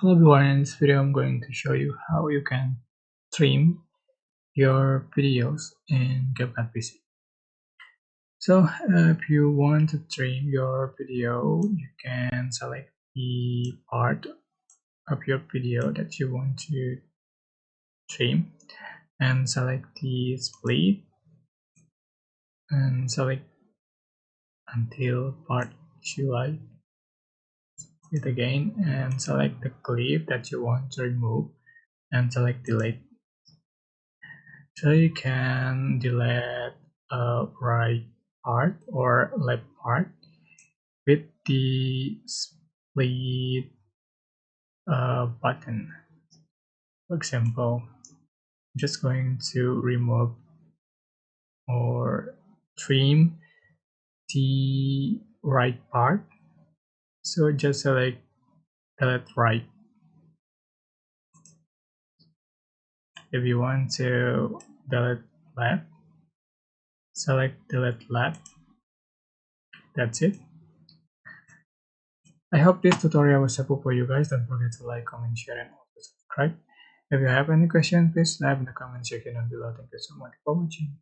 Hello everyone, in this video I'm going to show you how you can trim your videos in CapCut PC. So if you want to trim your video, you can select the part of your video that you want to trim and select the split and select until part you like it again and select the clip that you want to remove and select delete. So you can delete a right part or left part with the split button. For example, I'm just going to remove or trim the right part. So just select delete right. If you want to delete left, select delete left. That's it. I hope this tutorial was helpful for you guys. Don't forget to like, comment, share, and also subscribe. If you have any questions, please leave in the comment section down below. Thank you so much for watching.